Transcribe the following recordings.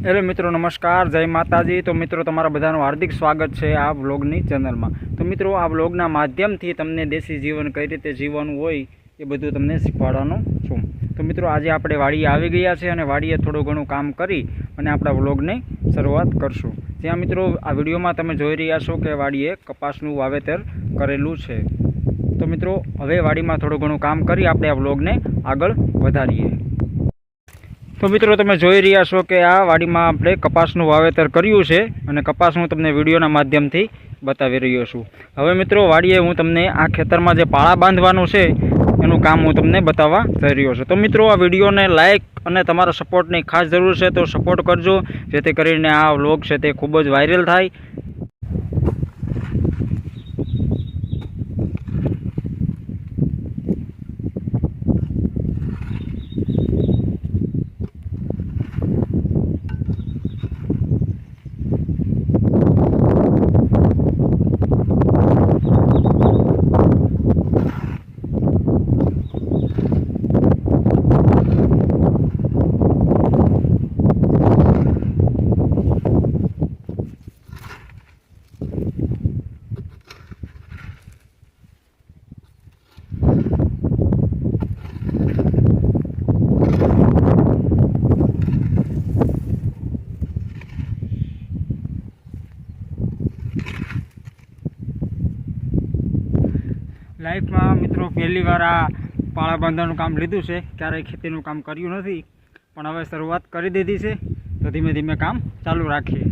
Hello મિત્રો, નમસ્કાર, જય માતાજી। તો મિત્રો તમારા બધાનું હાર્દિક સ્વાગત છે આ વ્લોગની ચેનલમાં। તો મિત્રો આ વ્લોગના માધ્યમથી તમને દેશી જીવન કઈ રીતે જીવવાનું હોય એ બધું તમને શીખવાડવાનો છું। તો મિત્રો આજે આપણે વાડીએ આવી ગયા છે અને વાડીએ થોડું ઘણું કામ કરી અને આપણા વ્લોગની શરૂઆત કરશું। જ્યાં મિત્રો આ વિડીયોમાં તમે જોઈ રહ્યા છો કે વાડીએ કપાસનું વાવેતર કરેલું છે। તો મિત્રો હવે વાડીમાં થોડું ઘણું કામ કરી આપણે આ વ્લોગને આગળ વધારીએ। તો મિત્રો તમે જોઈ રહ્યા છો કે આ વાડીમાં આપણે કપાસનું વાવેતર કર્યું છે અને કપાસ હું તમને વિડીયોના માધ્યમથી બતાવી રહ્યો છું। હવે મિત્રો વાડીએ હું તમને આ ખેતરમાં જે પાળા બાંધવાનું છે એનું કામ હું તમને બતાવવા જઈ રહ્યો છું। તો મિત્રો આ વિડીયોને લાઇક અને તમારા સપોર્ટની ખાસ જરૂર છે, તો સપોર્ટ કરજો જેથી કરીને આ વ્લોગ છે તે ખૂબ જ વાયરલ થાય। લાઈફમાં મિત્રો પહેલી વાર આ પાળા બાંધવાનું કામ લીધું છે, ક્યારેય ખેતીનું કામ કર્યું નથી, પણ હવે શરૂઆત કરી દીધી છે તો ધીમે ધીમે કામ ચાલુ રાખીએ।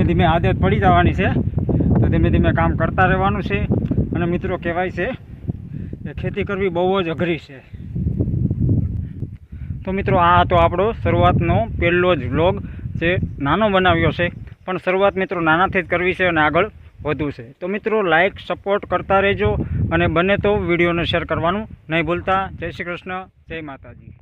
ધીમે આદત પડી જવાની છે તો ધીમે ધીમે કામ કરતા રહેવાનું છે। અને મિત્રો કહેવાય છે કે ખેતી કરવી બહુ જ અઘરી છે। તો મિત્રો આ તો આપણો શરૂઆતનો પહેલો જ વ્લોગ જે નાનો બનાવ્યો છે, પણ શરૂઆત મિત્રો નાનાથી જ કરવી છે અને આગળ વધવું છે। તો મિત્રો લાઇક સપોર્ટ કરતા રહેજો અને બને તો વિડીયોને શેર કરવાનું નહીં ભૂલતા। જય શ્રી કૃષ્ણ, જય માતાજી।